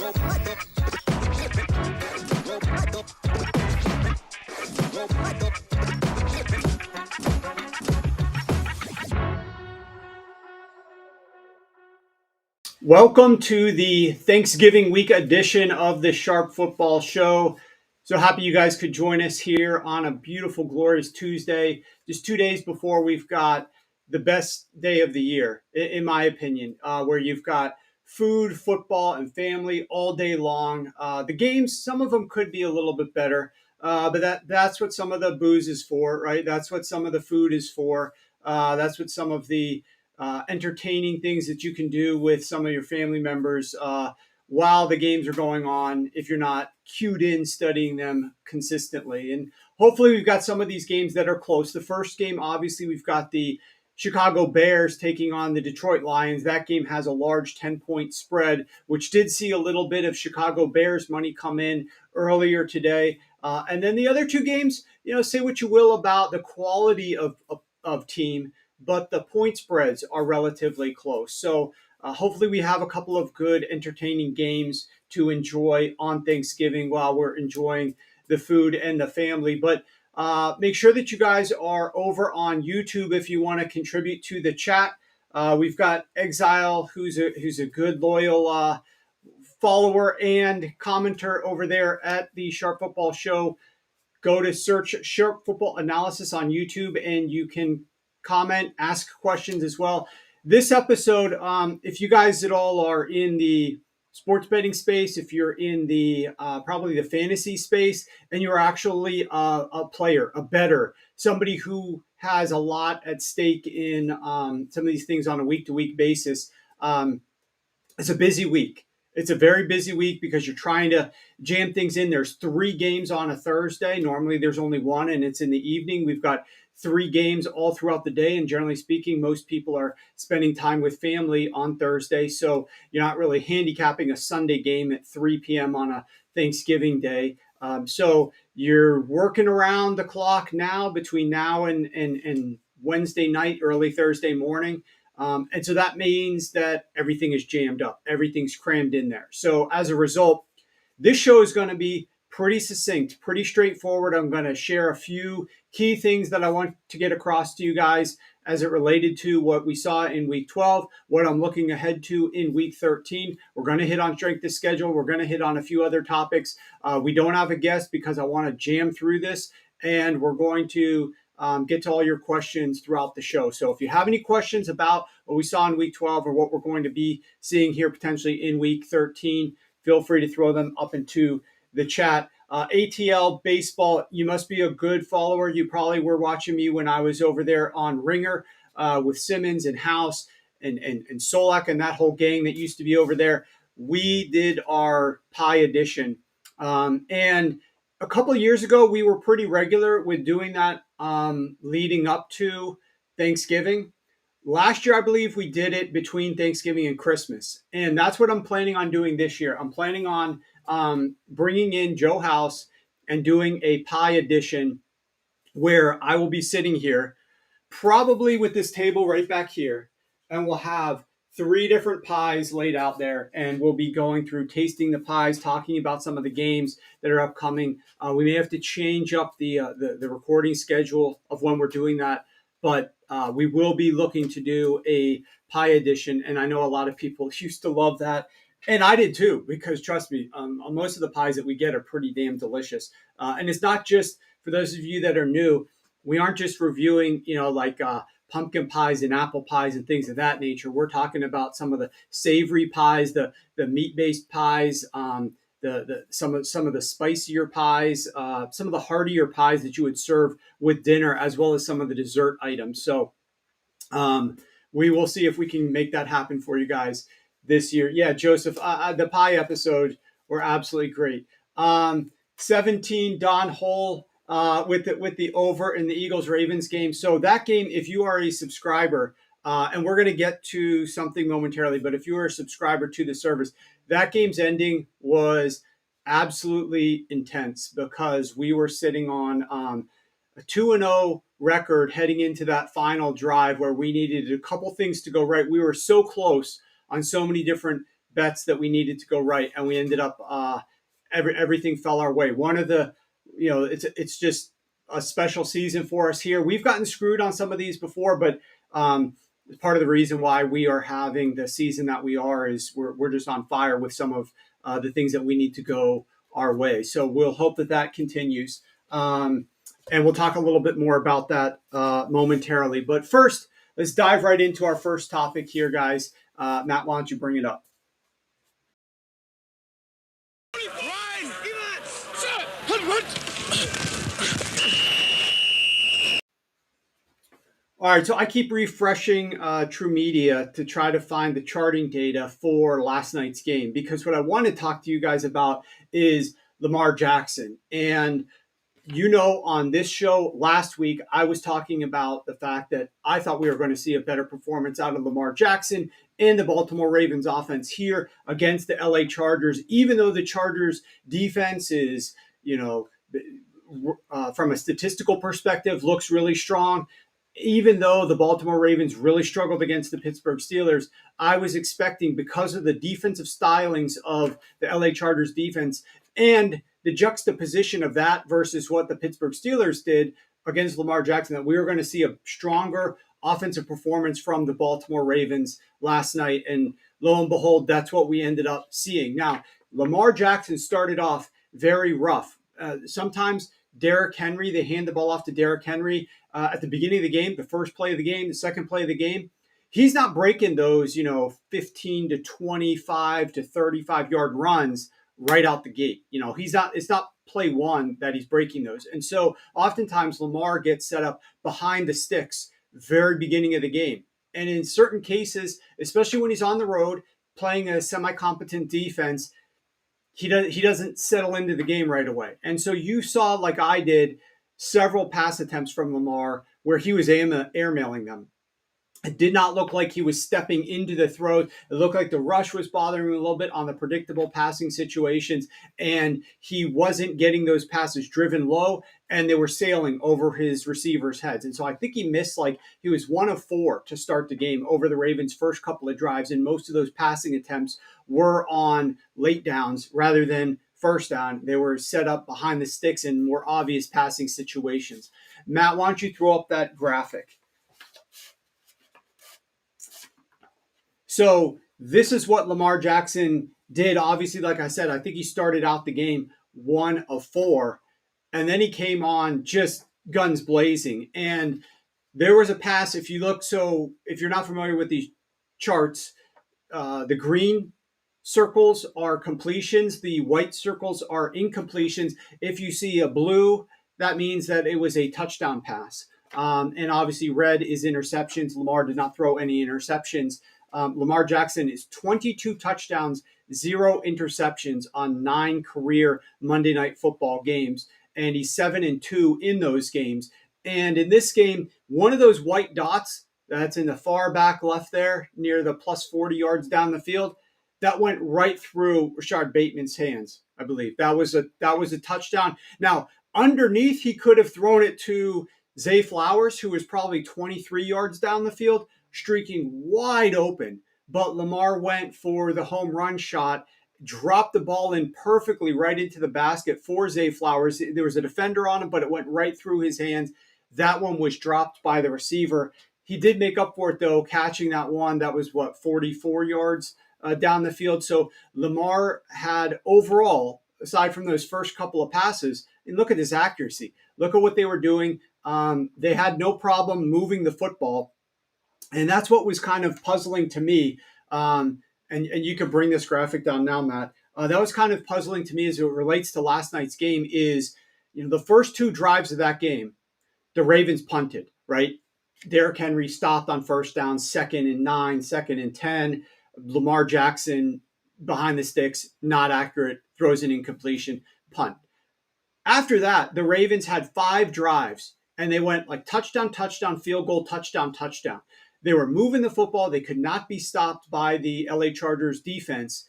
Welcome to the Thanksgiving week edition of the Sharp Football Show. So happy you guys could join us here on a beautiful, glorious Tuesday, just 2 days before we've got the best day of the year, in my opinion, where you've got food, football, and family all day long. The games, some of them could be a little bit better, but that's what some of the booze is for, right? That's what some of the food is for. That's what some of the entertaining things that you can do with some of your family members while the games are going on if you're not cued in studying them consistently. And hopefully we've got some of these games that are close. The first game, obviously, we've got the Chicago Bears taking on the Detroit Lions. That game has a large 10-point spread, which did see a little bit of Chicago Bears money come in earlier today. And then the other two games, say what you will about the quality of team, but the point spreads are relatively close. So hopefully we have a couple of good, entertaining games to enjoy on Thanksgiving while we're enjoying the food and the family. But make sure that you guys are over on YouTube if you want to contribute to the chat. We've got Exile, who's a good, loyal follower and commenter over there at the Sharp Football Show. Go to search Sharp Football Analysis on YouTube and you can comment, ask questions as well. This episode, if you guys at all are in the sports betting space, if you're in the probably the fantasy space, and you're actually a player, a bettor, somebody who has a lot at stake in some of these things on a week-to-week basis, it's a busy week. It's a very busy week because you're trying to jam things in. There's 3 games on a Thursday. Normally there's only one, and it's in the evening. We've got 3 games all throughout the day. And generally speaking, most people are spending time with family on Thursday. So you're not really handicapping a Sunday game at 3 p.m. on a Thanksgiving day. So you're working around the clock now between now and Wednesday night, early Thursday morning. And so that means that everything is jammed up. Everything's crammed in there. So as a result, this show is going to be pretty succinct, pretty straightforward. I'm going to share a few key things that I want to get across to you guys as it related to what we saw in week 12, what I'm looking ahead to in week 13. We're going to hit on strength of schedule. We're going to hit on a few other topics. We don't have a guest because I want to jam through this, and we're going to get to all your questions throughout the show. So if you have any questions about what we saw in week 12 or what we're going to be seeing here potentially in week 13, feel free to throw them up into the chat. ATL Baseball, you must be a good follower. You probably were watching me when I was over there on Ringer with Simmons and House and Solak and that whole gang that used to be over there. We did our Pie edition. And a couple of years ago, we were pretty regular with doing that leading up to Thanksgiving. Last year, I believe we did it between Thanksgiving and Christmas. And that's what I'm planning on doing this year. I'm planning on bringing in Joe House and doing a pie edition where I will be sitting here, probably with this table right back here, and we'll have 3 different pies laid out there, and we'll be going through tasting the pies, talking about some of the games that are upcoming. We may have to change up the recording schedule of when we're doing that, but we will be looking to do a pie edition, and I know a lot of people used to love that. And I did too, because trust me, most of the pies that we get are pretty damn delicious. And it's not just, for those of you that are new, we aren't just reviewing, like pumpkin pies and apple pies and things of that nature. We're talking about some of the savory pies, the meat-based pies, some of the spicier pies, some of the heartier pies that you would serve with dinner, as well as some of the dessert items. So we will see if we can make that happen for you guys this year. Yeah, Joseph, the pie episode were absolutely great. 17 Don Hole with the over in the Eagles-Ravens game. So that game, if you are a subscriber, and we're going to get to something momentarily, but if you are a subscriber to the service, that game's ending was absolutely intense because we were sitting on a 2-0 record heading into that final drive where we needed a couple things to go right. We were so close on so many different bets that we needed to go right, and we ended up everything fell our way. One of the, it's just a special season for us here. We've gotten screwed on some of these before, but part of the reason why we are having the season that we are is we're just on fire with some of the things that we need to go our way. So we'll hope that continues. And we'll talk a little bit more about that momentarily. But first, let's dive right into our first topic here, guys. Matt, why don't you bring it up? All right, so I keep refreshing True Media to try to find the charting data for last night's game, because what I want to talk to you guys about is Lamar Jackson. And on this show last week, I was talking about the fact that I thought we were going to see a better performance out of Lamar Jackson and the Baltimore Ravens offense here against the LA Chargers, even though the Chargers defense is, from a statistical perspective, looks really strong. Even though the Baltimore Ravens really struggled against the Pittsburgh Steelers, I was expecting, because of the defensive stylings of the LA Chargers defense and the juxtaposition of that versus what the Pittsburgh Steelers did against Lamar Jackson, that we were going to see a stronger offensive performance from the Baltimore Ravens last night. And lo and behold, that's what we ended up seeing. Now, Lamar Jackson started off very rough. Sometimes Derrick Henry, they hand the ball off to Derrick Henry at the beginning of the game, the first play of the game, the second play of the game. He's not breaking those, 15 to 25 to 35 yard runs right out the gate. It's not play one that he's breaking those. And so oftentimes Lamar gets set up behind the sticks very beginning of the game. And in certain cases, especially when he's on the road playing a semi-competent defense, he doesn't settle into the game right away. And so you saw, like I did, several pass attempts from Lamar where he was airmailing them. It did not look like he was stepping into the throw. It looked like the rush was bothering him a little bit on the predictable passing situations, and he wasn't getting those passes driven low, and they were sailing over his receivers' heads. And so I think he missed, he was 1 of 4 to start the game over the Ravens' first couple of drives, and most of those passing attempts were on late downs rather than first down. They were set up behind the sticks in more obvious passing situations. Matt, why don't you throw up that graphic? So this is what Lamar Jackson did. Obviously, like I said, I think he started out the game 1 of 4, and then he came on just guns blazing. And there was a pass, if you look, so if you're not familiar with these charts, the green circles are completions, the white circles are incompletions. If you see a blue, that means that it was a touchdown pass. And obviously red is interceptions. Lamar did not throw any interceptions. Lamar Jackson is 22 touchdowns, 0 interceptions on 9 career Monday Night Football games, and he's 7-2 in those games. And in this game, one of those white dots that's in the far back left there near the plus 40 yards down the field, that went right through Rashard Bateman's hands, I believe. That was a touchdown. Now, underneath, he could have thrown it to Zay Flowers, who was probably 23 yards down the field, streaking wide open, but Lamar went for the home run shot, dropped the ball in perfectly right into the basket for Zay Flowers. There was a defender on him, but it went right through his hands. That one was dropped by the receiver. He did make up for it, though, catching that one. That was, 44 yards down the field. So Lamar had overall, aside from those first couple of passes, and look at his accuracy. Look at what they were doing. They had no problem moving the football. And that's what was kind of puzzling to me. And you can bring this graphic down now, Matt. That was kind of puzzling to me as it relates to last night's game is, the first 2 drives of that game, the Ravens punted, right? Derrick Henry stopped on first down, 2nd and 9, 2nd and 10. Lamar Jackson behind the sticks, not accurate, throws an incompletion, punt. After that, the Ravens had 5 drives, and they went touchdown, touchdown, field goal, touchdown, touchdown. They were moving the football. They could not be stopped by the LA Chargers defense.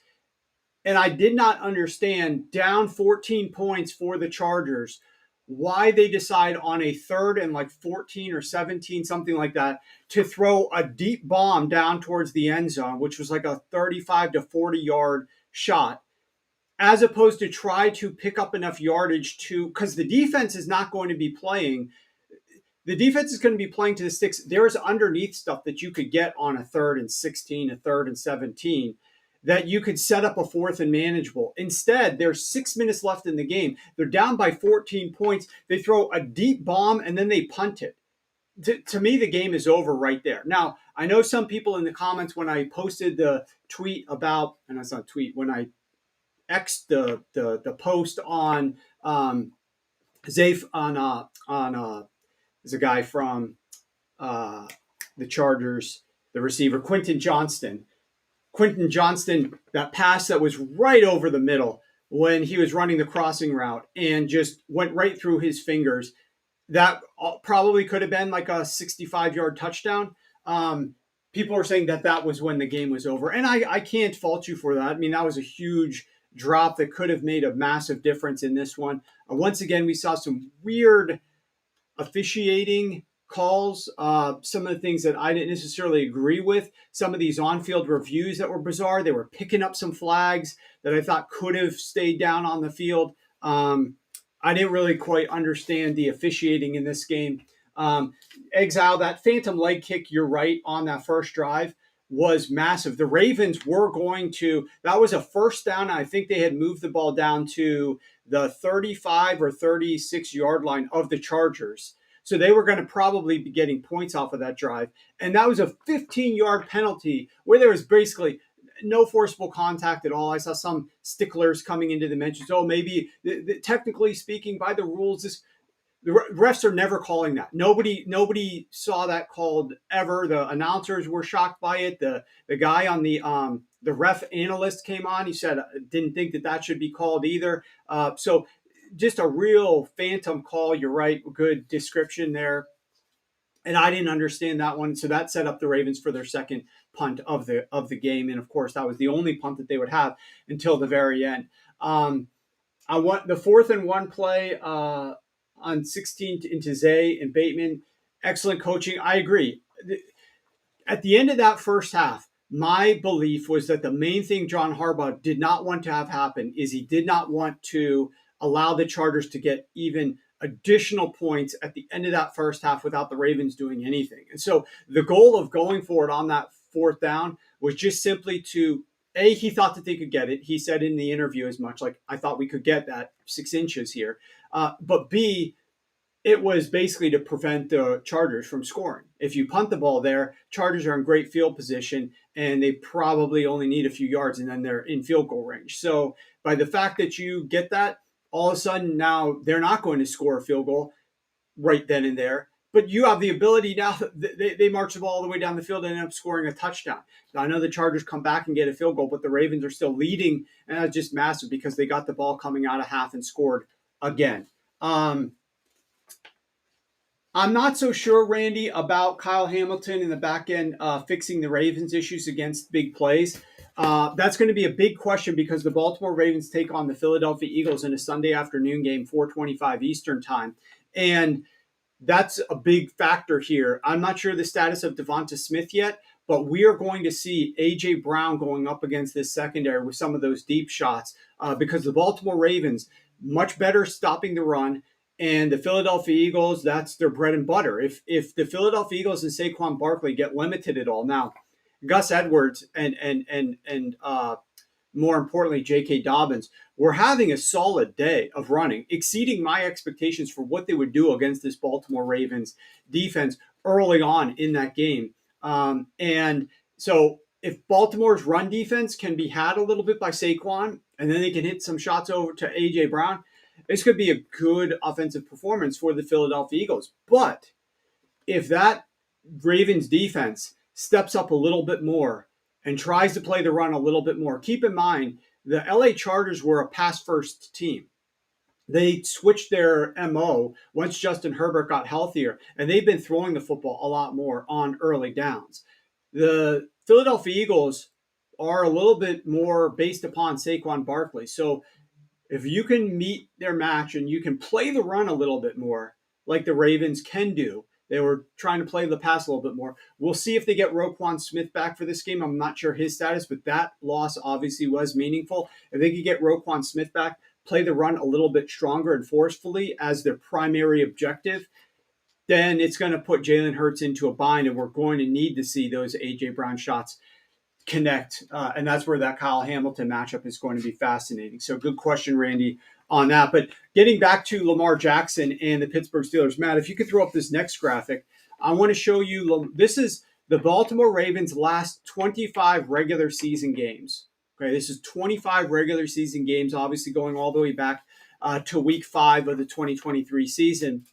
And I did not understand, down 14 points for the Chargers, why they decide on a third and like 14 or 17, something like that, to throw a deep bomb down towards the end zone, which was like a 35 to 40 yard shot, as opposed to try to pick up enough yardage to, because the defense is not going to be playing. The defense is going to be playing to the sticks. There's underneath stuff that you could get on a third and 16, a third and 17, that you could set up a fourth and manageable. Instead, there's 6 minutes left in the game. They're down by 14 points. They throw a deep bomb and then they punt it. To me, the game is over right there. Now, I know some people in the comments when I posted the tweet about, and that's not a tweet, when I X'd the post on Zafe on there's a guy from uh, the Chargers, the receiver, Quentin Johnston. Quentin Johnston, that pass that was right over the middle when he was running the crossing route and just went right through his fingers. That probably could have been like a 65-yard touchdown. People are saying that that was when the game was over. And I can't fault you for that. I mean, that was a huge drop that could have made a massive difference in this one. Once again, we saw some weird officiating calls, some of the things that I didn't necessarily agree with, some of these on-field reviews that were bizarre. They were picking up some flags that I thought could have stayed down on the field. I didn't really quite understand the officiating in this game. Exile, that phantom leg kick, you're right, on that first drive was massive. The Ravens were going to, that was a first down. I think they had moved the ball down to the 35 or 36 yard line of the Chargers. So they were going to probably be getting points off of that drive. And that was a 15-yard penalty where there was basically no forcible contact at all. I saw some sticklers coming into the mentions. Oh, maybe technically speaking, by the rules, the refs are never calling that. Nobody saw that called ever. The announcers were shocked by it. The guy on the ref analyst came on. He said didn't think that should be called either. So just a real phantom call. You're right. Good description there. And I didn't understand that one. So that set up the Ravens for their second punt of the game. And of course, that was the only punt that they would have until the very end. I want the 4th and 1 play on 16 into Zay and Bateman. Excellent coaching. I agree. At the end of that first half, my belief was that the main thing John Harbaugh did not want to have happen is he did not want to allow the Chargers to get even additional points at the end of that first half without the Ravens doing anything. And so the goal of going forward on that 4th down was just simply to, A, he thought that they could get it. He said in the interview as much, like, I thought we could get that 6 inches here. But B, it was basically to prevent the Chargers from scoring. If you punt the ball there, Chargers are in great field position, and they probably only need a few yards, and then they're in field goal range. So by the fact that you get that, all of a sudden now they're not going to score a field goal right then and there. But you have the ability now, they march the ball all the way down the field and end up scoring a touchdown. Now, I know the Chargers come back and get a field goal, but the Ravens are still leading, and that's just massive because they got the ball coming out of half and scored again. I'm not so sure, Randy, about Kyle Hamilton in the back end fixing the Ravens' issues against big plays. That's going to be a big question because the Baltimore Ravens take on the Philadelphia Eagles in a Sunday afternoon game, 4:25 Eastern time. And that's a big factor here. I'm not sure the status of Devonta Smith yet, but we are going to see A.J. Brown going up against this secondary with some of those deep shots because the Baltimore Ravens, much better stopping the run. And the Philadelphia Eagles, that's their bread and butter. If the Philadelphia Eagles and Saquon Barkley get limited at all, now Gus Edwards and more importantly J.K. Dobbins were having a solid day of running, exceeding my expectations for what they would do against this Baltimore Ravens defense early on in that game. And so if Baltimore's run defense can be had a little bit by Saquon, and then they can hit some shots over to A.J. Brown, this could be a good offensive performance for the Philadelphia Eagles. But if that Ravens defense steps up a little bit more and tries to play the run a little bit more, keep in mind the LA Chargers were a pass-first team. They switched their MO once Justin Herbert got healthier, and they've been throwing the football a lot more on early downs. The Philadelphia Eagles are a little bit more based upon Saquon Barkley. So If you can meet their match and you can play the run a little bit more, like the Ravens can do, they were trying to play the pass a little bit more. We'll see if they get Roquan Smith back for this game. I'm not sure his status, but that loss obviously was meaningful. If they could get Roquan Smith back, play the run a little bit stronger and forcefully as their primary objective, then it's going to put Jalen Hurts into a bind, and we're going to need to see those A.J. Brown shots connect. And that's where that Kyle Hamilton matchup is going to be fascinating. So good question, Randy, on that. But getting back to Lamar Jackson and the Pittsburgh Steelers, Matt, if you could throw up this next graphic, I want to show you, this is the Baltimore Ravens' last 25 regular season games. Okay, this is 25 regular season games, obviously going all the way back to week 5 of the 2023 season.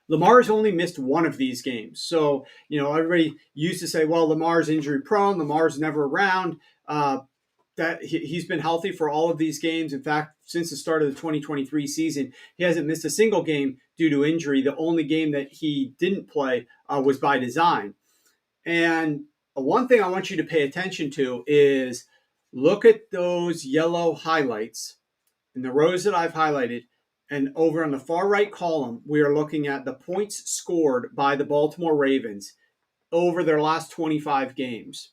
Lamar's only missed one of these games. So, everybody used to say, well, Lamar's injury prone, Lamar's never around. That he's been healthy for all of these games. In fact, since the start of the 2023 season, he hasn't missed a single game due to injury. The only game that he didn't play was by design. And one thing I want you to pay attention to is look at those yellow highlights in the rows that I've highlighted. And over on the far right column, we are looking at the points scored by the Baltimore Ravens over their last 25 games.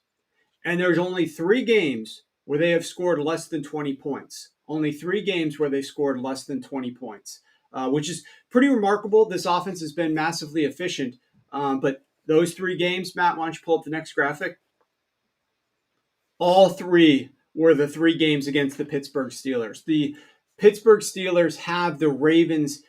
And there's only 3 games where they have scored less than 20 points. Only 3 games where they scored less than 20 points, which is pretty remarkable. This offense has been massively efficient. But those 3 games, Matt, why don't you pull up the next graphic? All 3 were the 3 games against the Pittsburgh Steelers. The Pittsburgh Steelers have the Ravens'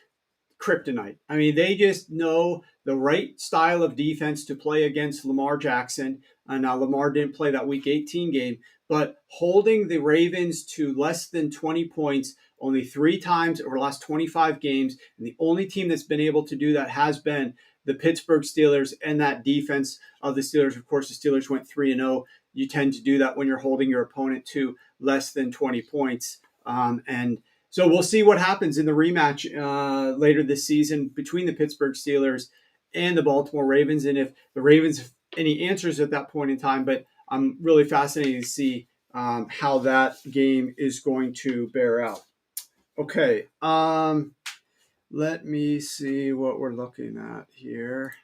kryptonite. I mean, they just know the right style of defense to play against Lamar Jackson. Now, Lamar didn't play that Week 18 game, but holding the Ravens to less than 20 points only 3 times over the last 25 games, and the only team that's been able to do that has been the Pittsburgh Steelers and that defense of the Steelers. Of course, the Steelers went 3-0. You tend to do that when you're holding your opponent to less than 20 points. And so we'll see what happens in the rematch later this season between the Pittsburgh Steelers and the Baltimore Ravens, and if the Ravens have any answers at that point in time. But I'm really fascinated to see how that game is going to bear out. Okay, let me see what we're looking at here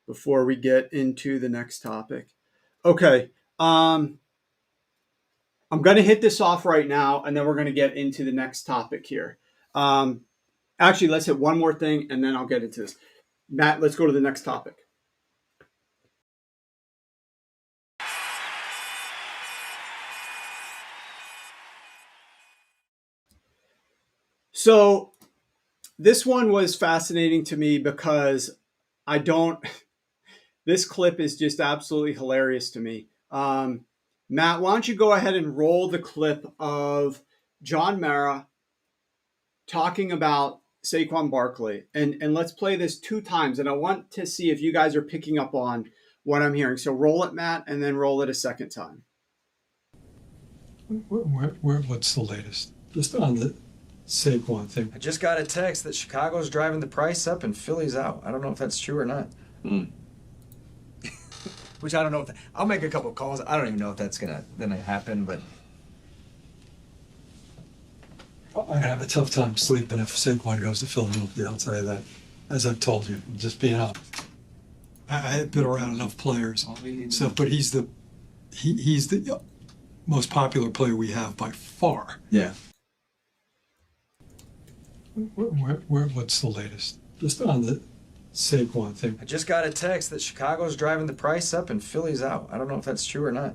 before we get into the next topic. Okay, I'm going to hit this off right now, and then we're going to get into the next topic here. Actually, let's hit one more thing, and then I'll get into this. Matt, let's go to the next topic. So this one was fascinating to me because this clip is just absolutely hilarious to me. Matt, why don't you go ahead and roll the clip of John Mara talking about Saquon Barkley. And let's play this 2 times. And I want to see if you guys are picking up on what I'm hearing. So roll it, Matt, and then roll it a second time. What's the latest? Just on the Saquon thing. I just got a text that Chicago's driving the price up and Philly's out. I don't know if that's true or not. Which I don't know if I'll make a couple calls. I don't even know if that's gonna happen, but I have a tough time sleeping if Saquon goes to Philadelphia. I'll tell you that. As I've told you, just being honest. I've been around enough players, so but he's the most popular player we have by far. yeah. What's the latest? Just on the Saquon thing. I just got a text that Chicago's driving the price up and Philly's out. I don't know if that's true or not.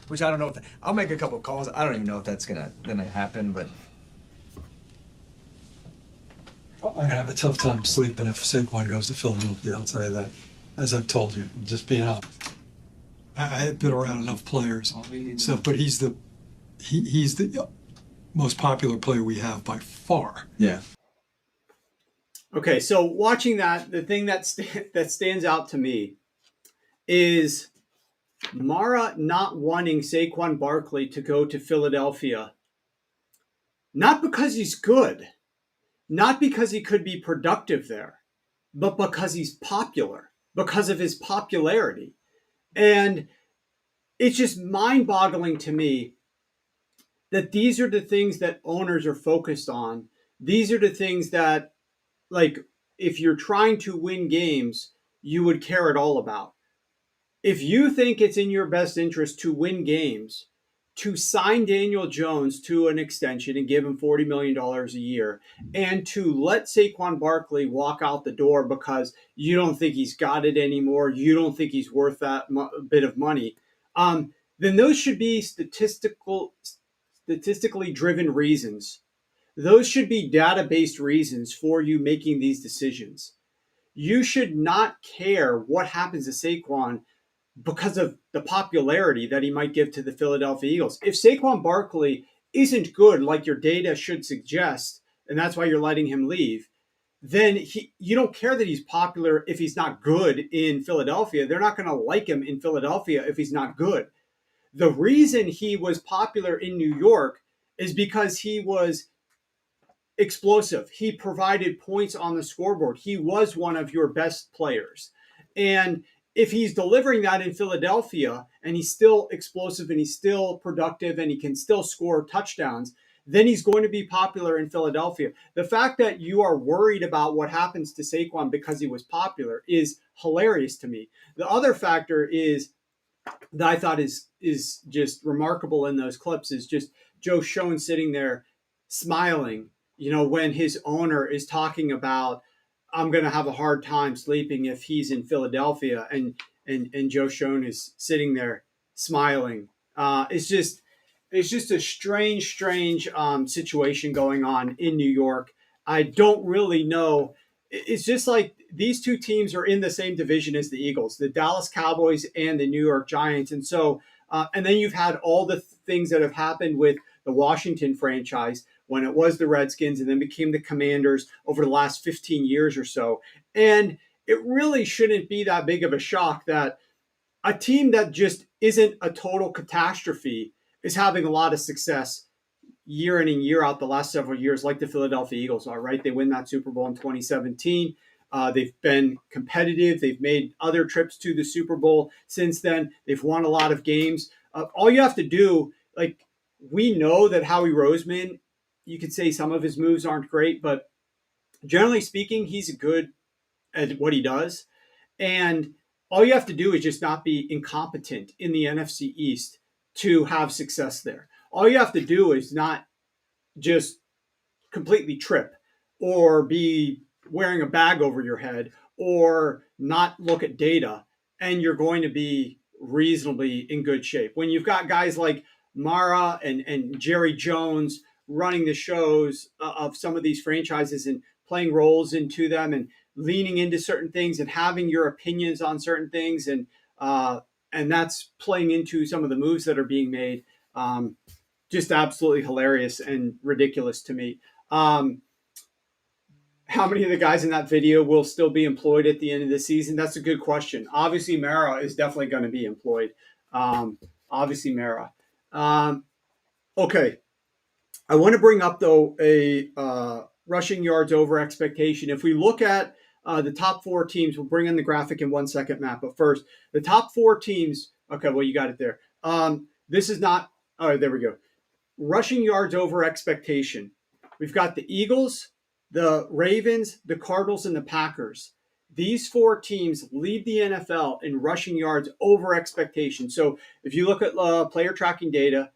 Which I don't know if I'll make a couple calls. I don't even know if that's gonna happen, but I have a tough time sleeping if Saquon goes to Philadelphia. I'll tell you that. As I've told you, just being honest. I've been around enough players, so but he's the most popular player we have by far. yeah. Okay, so watching that, the thing that stands out to me is Mara not wanting Saquon Barkley to go to Philadelphia. Not because he's good, not because he could be productive there, but because he's popular, because of his popularity. And it's just mind-boggling to me that these are the things that owners are focused on. These are the things that, like, if you're trying to win games, you would care at all about. If you think it's in your best interest to win games, to sign Daniel Jones to an extension and give him $40 million a year, and to let Saquon Barkley walk out the door because you don't think he's got it anymore, you don't think he's worth that bit of money, then those should be statistically driven reasons. Those should be data-based reasons for you making these decisions. You should not care what happens to Saquon because of the popularity that he might give to the Philadelphia Eagles. If Saquon Barkley isn't good, like your data should suggest, and that's why you're letting him leave, then you don't care that he's popular if he's not good in Philadelphia. They're not going to like him in Philadelphia if he's not good. The reason he was popular in New York is because he was explosive. He provided points on the scoreboard. He was one of your best players. And if he's delivering that in Philadelphia and he's still explosive and he's still productive and he can still score touchdowns, then he's going to be popular in Philadelphia. The fact that you are worried about what happens to Saquon because he was popular is hilarious to me. The other factor is that I thought is just remarkable in those clips is just Joe Schoen sitting there smiling, when his owner is talking about, I'm going to have a hard time sleeping if he's in Philadelphia, and Joe Schoen is sitting there smiling. It's just a strange situation going on in New York. I don't really know. It's just like these two teams are in the same division as the Eagles, the Dallas Cowboys and the New York Giants. And so, and then you've had all the things that have happened with the Washington franchise when it was the Redskins and then became the Commanders over the last 15 years or so. And it really shouldn't be that big of a shock that a team that just isn't a total catastrophe is having a lot of success year in and year out the last several years, like the Philadelphia Eagles are, right? They win that Super Bowl in 2017. They've been competitive. They've made other trips to the Super Bowl since then. They've won a lot of games. All you have to do, like, we know that Howie Roseman, you could say some of his moves aren't great, but generally speaking, he's good at what he does. And all you have to do is just not be incompetent in the NFC East to have success there. All you have to do is not just completely trip or be wearing a bag over your head or not look at data, and you're going to be reasonably in good shape. When you've got guys like Mara and Jerry Jones running the shows of some of these franchises and playing roles into them and leaning into certain things and having your opinions on certain things, and that's playing into some of the moves that are being made. Just absolutely hilarious and ridiculous to me. How many of the guys in that video will still be employed at the end of the season? That's a good question. Obviously, Mara is definitely going to be employed. Obviously, Mara. Okay. I want to bring up, though, a rushing yards over expectation. If we look at the top four teams, we'll bring in the graphic in 1 second, Matt. But first, the top four teams. Okay, well, you got it there. This is not. All right, there we go. Rushing yards over expectation. We've got the Eagles, the Ravens, the Cardinals, and the Packers. These four teams lead the NFL in rushing yards over expectation. So if you look at player tracking data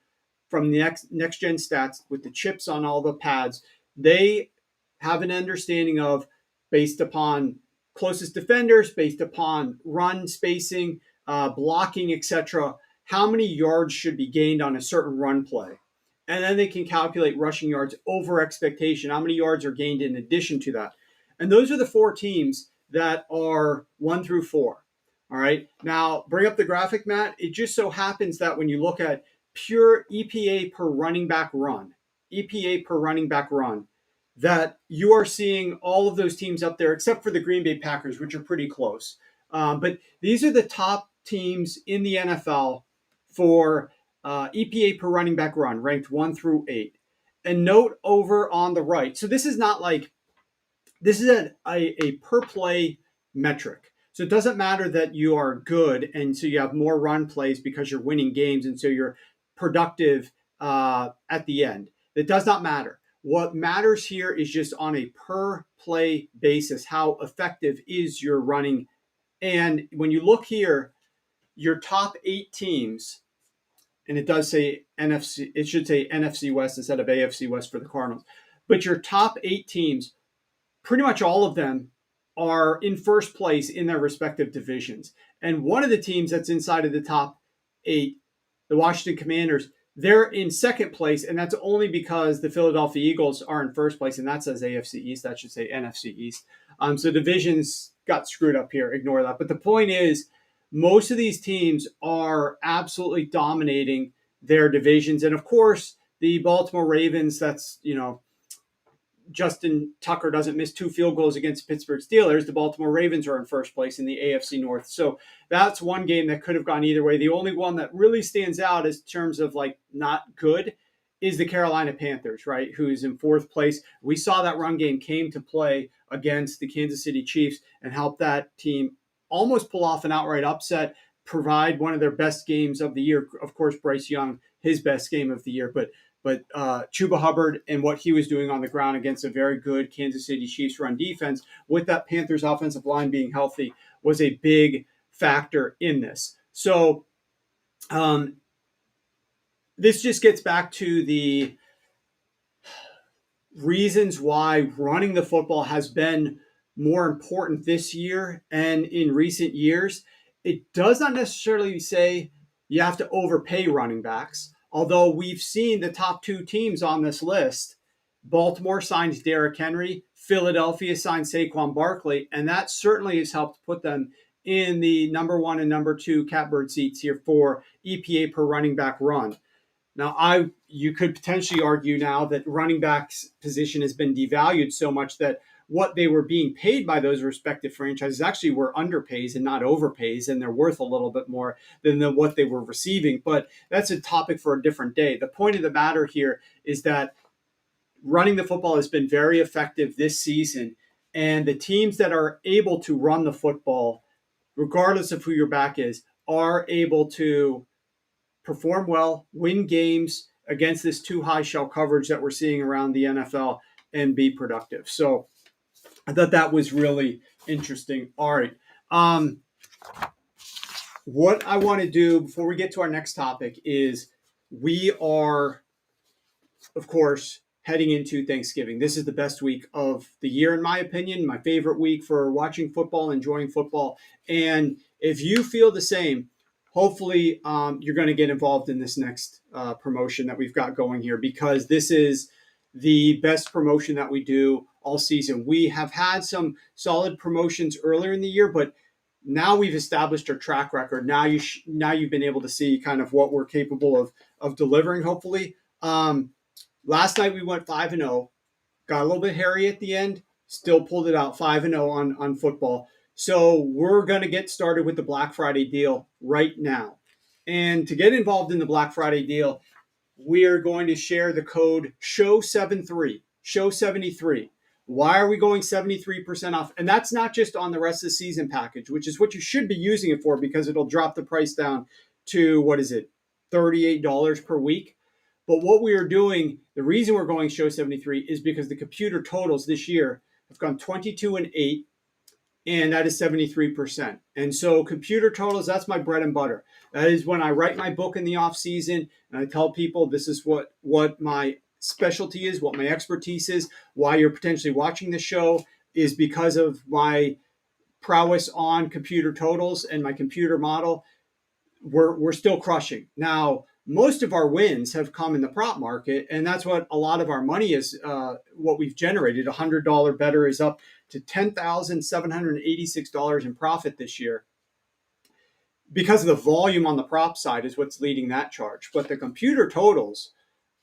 from the next gen stats with the chips on all the pads, they have an understanding of, based upon closest defenders, based upon run spacing, blocking, etc., how many yards should be gained on a certain run play. And then they can calculate rushing yards over expectation, how many yards are gained in addition to that. And those are the four teams that are 1 through 4. All right. Now, bring up the graphic, Matt. It just so happens that when you look at pure EPA per running back run, that you are seeing all of those teams up there, except for the Green Bay Packers, which are pretty close. But these are the top teams in the NFL for EPA per running back run, ranked 1 through 8. And note over on the right. So this is not like, this is a per play metric. So it doesn't matter that you are good and so you have more run plays because you're winning games and so you're productive at the end. That does not matter. What matters here is just on a per play basis, how effective is your running. And when you look here, your top 8 teams, and it does say NFC, it should say NFC West instead of AFC West for the Cardinals. But your top 8 teams, pretty much all of them are in first place in their respective divisions. And one of the teams that's inside of the top 8, the Washington Commanders, they're in second place, and that's only because the Philadelphia Eagles are in first place, and that says AFC East. That should say NFC East. So divisions got screwed up here. Ignore that. But the point is, most of these teams are absolutely dominating their divisions. And of course, the Baltimore Ravens, that's, Justin Tucker doesn't miss 2 field goals against Pittsburgh Steelers. The Baltimore Ravens are in first place in the AFC North. So that's one game that could have gone either way. The only one that really stands out in terms of not good is the Carolina Panthers, right? Who's in 4th place. We saw that run game came to play against the Kansas City Chiefs and helped that team almost pull off an outright upset, provide one of their best games of the year. Of course, Bryce Young, his best game of the year, but Chuba Hubbard and what he was doing on the ground against a very good Kansas City Chiefs run defense with that Panthers offensive line being healthy was a big factor in this. So this just gets back to the reasons why running the football has been more important this year and in recent years. It does not necessarily say you have to overpay running backs. Although we've seen the top 2 teams on this list, Baltimore signed Derrick Henry, Philadelphia signed Saquon Barkley, and that certainly has helped put them in the number 1 and number 2 catbird seats here for EPA per running back run. Now, you could potentially argue now that running back's position has been devalued so much that what they were being paid by those respective franchises actually were underpays and not overpays, and they're worth a little bit more than what they were receiving. But that's a topic for a different day. The point of the matter here is that running the football has been very effective this season, and the teams that are able to run the football, regardless of who your back is, are able to perform well, win games against this too high shell coverage that we're seeing around the NFL, and be productive. So I thought that was really interesting. All right. What I want to do before we get to our next topic is we are, of course, heading into Thanksgiving. This is the best week of the year, in my opinion, my favorite week for watching football, enjoying football. And if you feel the same, hopefully you're going to get involved in this next promotion that we've got going here, because this is the best promotion that we do all season. We have had some solid promotions earlier in the year, but now we've established our track record. Now you've been able to see kind of what we're capable of delivering, hopefully. Last night we went 5-0, got a little bit hairy at the end, still pulled it out 5-0 on football. So we're going to get started with the Black Friday deal right now. And to get involved in the Black Friday deal, we are going to share the code SHOW73, SHOW73. Why are we going 73% off? And that's not just on the rest of the season package, which is what you should be using it for, because it'll drop the price down to, $38 per week. But what we are doing, the reason we're going SHOW73 is because the computer totals this year have gone 22-8, and that is 73%. And so computer totals, that's my bread and butter. That is when I write my book in the off season and I tell people this is what my specialty is, what my expertise is, why you're potentially watching the show is because of my prowess on computer totals and my computer model. We're still crushing. Now, most of our wins have come in the prop market, and that's what a lot of our money is, what we've generated. $100 better is up to $10,786 in profit this year, because of the volume on the prop side is what's leading that charge. But the computer totals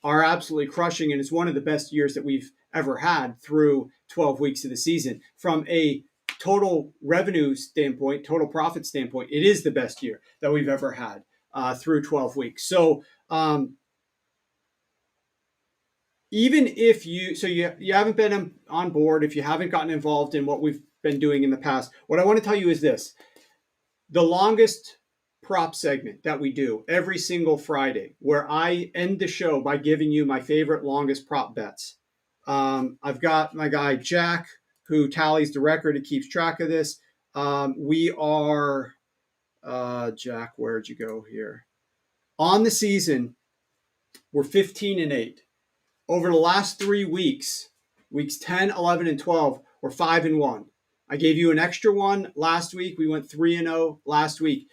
are absolutely crushing, and it's one of the best years that we've ever had through 12 weeks of the season. From a total revenue standpoint, total profit standpoint, it is the best year that we've ever had through 12 weeks. So even if you haven't been on board, if you haven't gotten involved in what we've been doing in the past, what I want to tell you is this: the longest prop segment that we do every single Friday, where I end the show by giving you my favorite longest prop bets. I've got my guy Jack, who tallies the record and keeps track of this. We are, Jack, where'd you go here? On the season, we're 15-8. Over the last 3 weeks, weeks 10, 11, and 12, we're 5-1. I gave you an extra one last week. We went 3-0 last week.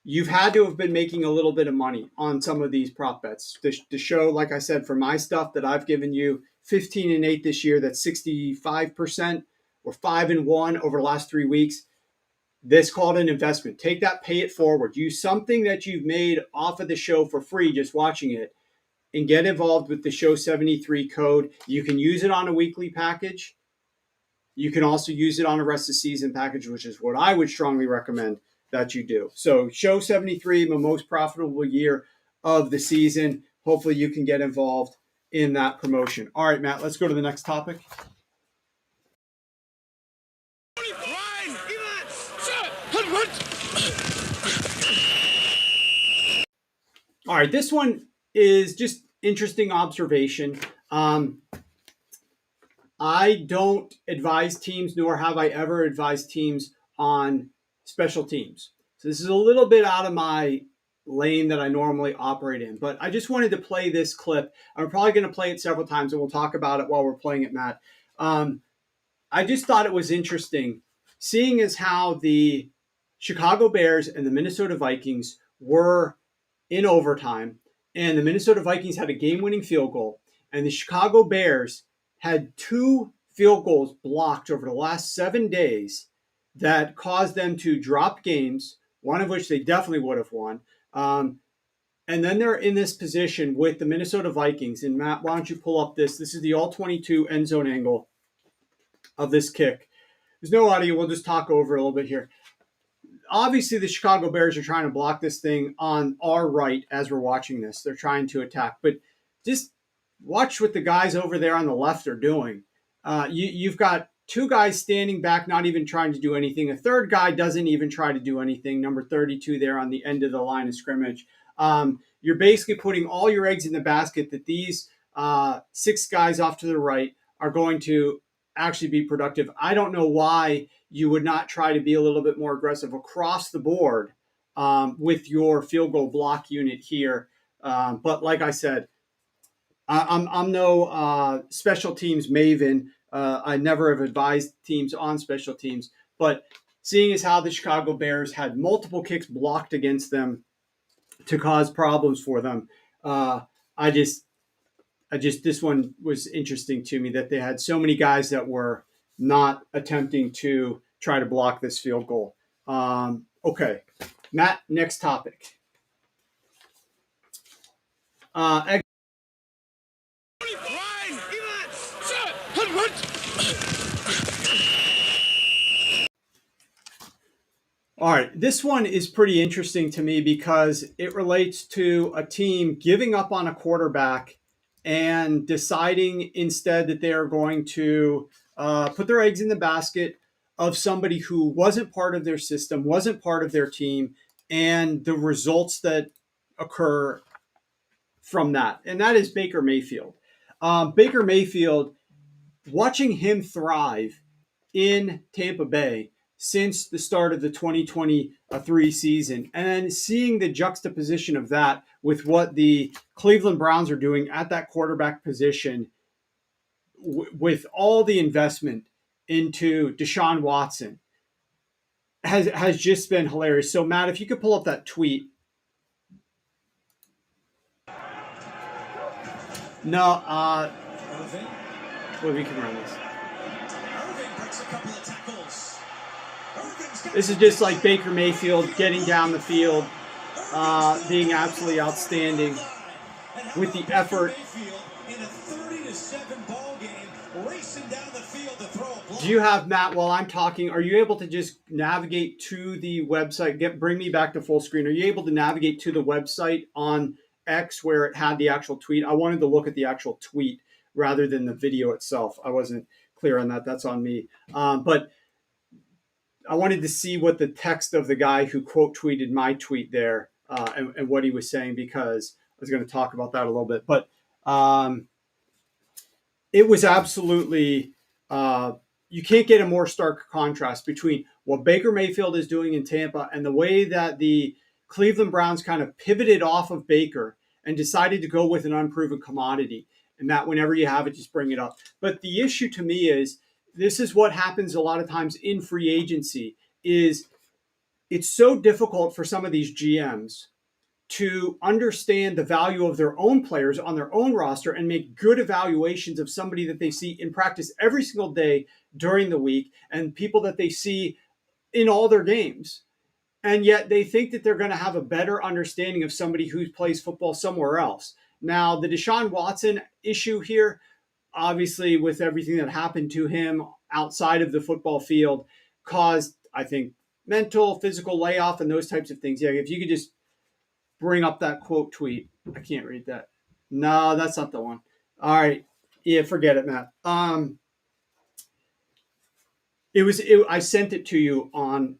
You've had to have been making a little bit of money on some of these prop bets. The show, like I said, for my stuff that I've given you, 15-8 this year, that's 65%, or 5-1 over the last 3 weeks. This called an investment. Take that, pay it forward. Use something that you've made off of the show for free, just watching it, and get involved with the Show 73 code. You can use it on a weekly package. You can also use it on a rest of season package, which is what I would strongly recommend that you do. So Show 73, my most profitable year of the season. Hopefully you can get involved in that promotion. All right, Matt, let's go to the next topic. All right, this one is just interesting observation. I don't advise teams, nor have I ever advised teams on special teams. So this is a little bit out of my lane that I normally operate in, but I just wanted to play this clip. I'm probably going to play it several times, and we'll talk about it while we're playing it, Matt. I just thought it was interesting, seeing as how the Chicago Bears and the Minnesota Vikings were in overtime, and the Minnesota Vikings had a game-winning field goal, and the Chicago Bears had 2 field goals blocked over the last 7 days that caused them to drop games, one of which they definitely would have won. And then they're in this position with the Minnesota Vikings. And Matt, why don't you pull up this? This is the all-22 end zone angle of this kick. There's no audio. We'll just talk over a little bit here. Obviously, the Chicago Bears are trying to block this thing on our right as we're watching this. They're trying to attack. But just watch what the guys over there on the left are doing. You've got 2 guys standing back, not even trying to do anything. A third guy doesn't even try to do anything. Number 32 there on the end of the line of scrimmage. You're basically putting all your eggs in the basket that these 6 guys off to the right are going to actually be productive. I don't know why you would not try to be a little bit more aggressive across the board with your field goal block unit here. But like I said, I'm no special teams maven. I never have advised teams on special teams. But seeing as how the Chicago Bears had multiple kicks blocked against them to cause problems for them, this one was interesting to me that they had so many guys that were not attempting to try to block this field goal. Okay, Matt, next topic. All right, this one is pretty interesting to me because it relates to a team giving up on a quarterback and deciding instead that they are going to put their eggs in the basket of somebody who wasn't part of their system, wasn't part of their team, and the results that occur from that. And that is Baker Mayfield. Baker Mayfield, watching him thrive in Tampa Bay since the start of the 2023 season, and then seeing the juxtaposition of that with what the Cleveland Browns are doing at that quarterback position with all the investment into Deshaun Watson has just been hilarious. So Matt, if you could pull up that tweet. No, well, we can run this. This is just like Baker Mayfield getting down the field, being absolutely outstanding with the effort. Do you have, Matt, while I'm talking, are you able to just navigate to the website? Bring me back to full screen. Are you able to navigate to the website on X where it had the actual tweet? I wanted to look at the actual tweet rather than the video itself. I wasn't clear on that. That's on me. But I wanted to see what the text of the guy who quote tweeted my tweet there and what he was saying, because I was going to talk about that a little bit. But it was absolutely you can't get a more stark contrast between what Baker Mayfield is doing in Tampa and the way that the Cleveland Browns kind of pivoted off of Baker and decided to go with an unproven commodity. And that whenever you have it, just bring it up. But the issue to me is this is what happens a lot of times in free agency is it's so difficult for some of these GMs to understand the value of their own players on their own roster and make good evaluations of somebody that they see in practice every single day during the week and people that they see in all their games. And yet they think that they're going to have a better understanding of somebody who plays football somewhere else. Now, the Deshaun Watson issue here, obviously with everything that happened to him outside of the football field, caused, I think, mental, physical layoff and those types of things. Yeah, if you could just bring up that quote tweet. I can't read that. No, that's not the one. All right. Yeah, forget it, Matt. I sent it to you on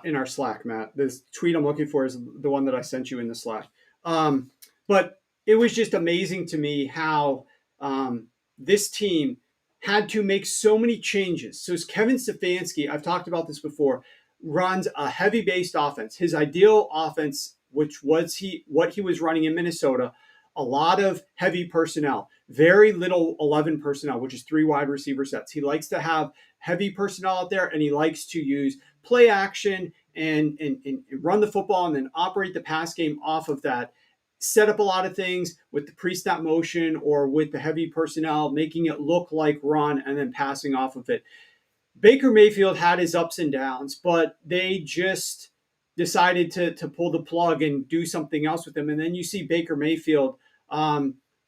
in our Slack, Matt. This tweet I'm looking for is the one that I sent you in the Slack. But it was just amazing to me how this team had to make so many changes. So Kevin Stefanski, I've talked about this before, runs a heavy based offense. His ideal offense, which was what he was running in Minnesota, a lot of heavy personnel, very little 11 personnel, which is 3 wide receiver sets. He likes to have heavy personnel out there, and he likes to use play action and run the football and then operate the pass game off of that. Set up a lot of things with the pre-snap motion or with the heavy personnel, making it look like run and then passing off of it. Baker Mayfield had his ups and downs, but they just decided to pull the plug and do something else with him. And then you see Baker Mayfield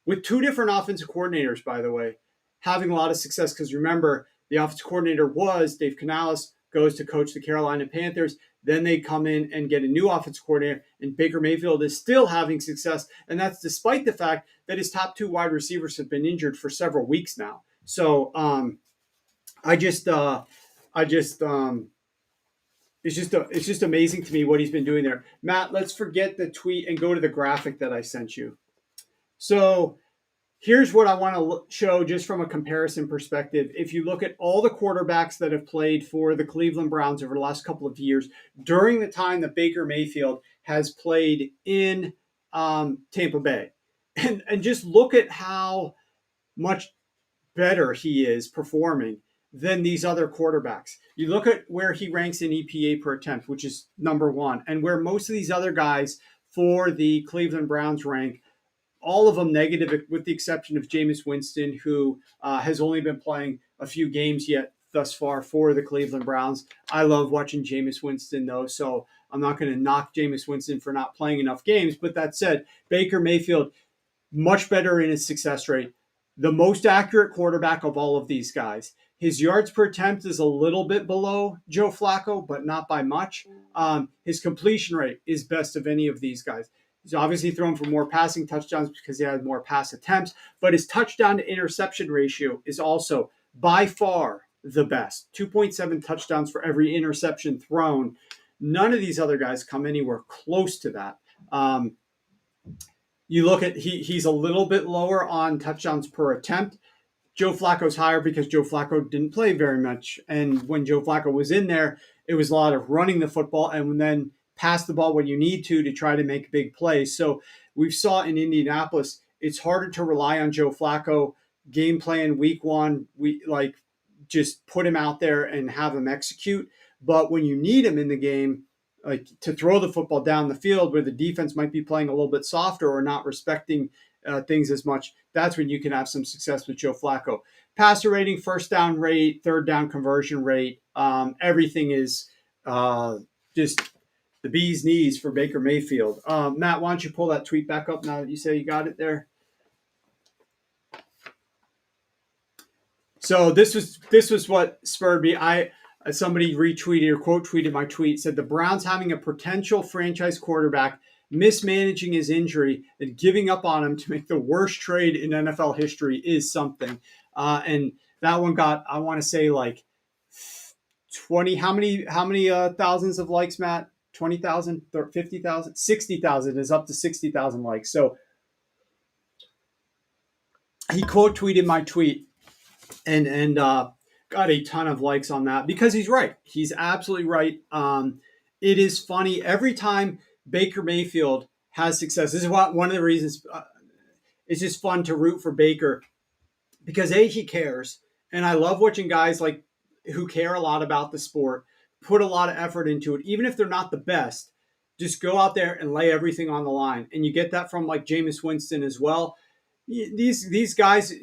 with 2 different offensive coordinators, by the way, having a lot of success. Because remember, the offensive coordinator was Dave Canales, goes to coach the Carolina Panthers. Then they come in and get a new offensive coordinator, and Baker Mayfield is still having success. And that's despite the fact that his top 2 wide receivers have been injured for several weeks now. So it's just amazing to me what he's been doing there. Matt, let's forget the tweet and go to the graphic that I sent you. So here's what I want to show just from a comparison perspective. If you look at all the quarterbacks that have played for the Cleveland Browns over the last couple of years, during the time that Baker Mayfield has played in Tampa Bay, and just look at how much better he is performing than these other quarterbacks. You look at where he ranks in EPA per attempt, which is number 1, and where most of these other guys for the Cleveland Browns rank, all of them negative, with the exception of Jameis Winston, who has only been playing a few games yet thus far for the Cleveland Browns. I love watching Jameis Winston, though, so I'm not going to knock Jameis Winston for not playing enough games. But that said, Baker Mayfield, much better in his success rate, the most accurate quarterback of all of these guys. His yards per attempt is a little bit below Joe Flacco, but not by much. His completion rate is best of any of these guys. He's obviously thrown for more passing touchdowns because he had more pass attempts, but his touchdown to interception ratio is also by far the best. 2.7 touchdowns for every interception thrown. None of these other guys come anywhere close to that. You look at he's a little bit lower on touchdowns per attempt. Joe Flacco's higher because Joe Flacco didn't play very much. And when Joe Flacco was in there, it was a lot of running the football and then pass the ball when you need to try to make big plays. So we saw in Indianapolis, it's harder to rely on Joe Flacco. Game plan week 1, we just put him out there and have him execute. But when you need him in the game, like to throw the football down the field where the defense might be playing a little bit softer or not respecting things as much, that's when you can have some success with Joe Flacco. Passer rating, first down rate, third down conversion rate, everything is just the bee's knees for Baker Mayfield. Matt, why don't you pull that tweet back up now that you say you got it there? So this was what spurred me. Somebody retweeted or quote tweeted my tweet, said the Browns having a potential franchise quarterback mismanaging his injury and giving up on him to make the worst trade in NFL history is something. And that one got, I want to say, like 20, how many thousands of likes, Matt? 20,000, 50,000, 60,000 is up to 60,000 likes. So he quote tweeted my tweet and got a ton of likes on that because he's right. He's absolutely right. It is funny every time Baker Mayfield has success. This is one of the reasons it's just fun to root for Baker because he cares, and I love watching guys like who care a lot about the sport put a lot of effort into it, even if they're not the best. Just go out there and lay everything on the line, and you get that from like Jameis Winston as well. These guys,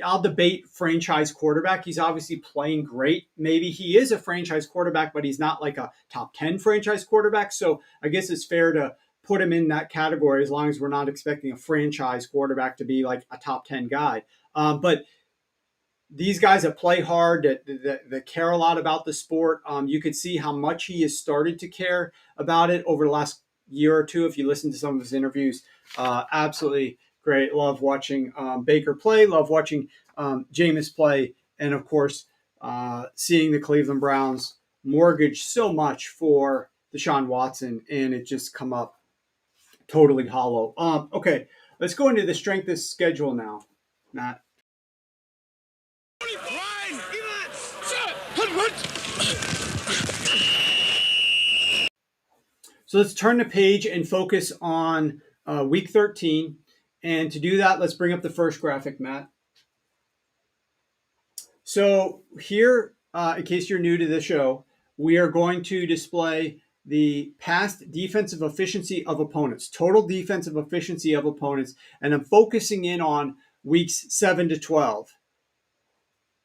I'll debate franchise quarterback. He's obviously playing great. Maybe he is a franchise quarterback, but he's not like a top 10 franchise quarterback. So I guess it's fair to put him in that category as long as we're not expecting a franchise quarterback to be like a top 10 guy. But these guys that play hard, that care a lot about the sport, you could see how much he has started to care about it over the last year or two. If you listen to some of his interviews, absolutely great. Love watching Baker play, love watching Jameis play, and of course, seeing the Cleveland Browns mortgage so much for Deshaun Watson, and it just come up totally hollow. Okay, let's go into the strength of schedule now, Matt. So let's turn the page and focus on week 13. And to do that, let's bring up the first graphic, Matt. So here, in case you're new to the show, we are going to display the past defensive efficiency of opponents, total defensive efficiency of opponents, and I'm focusing in on weeks 7 to 12.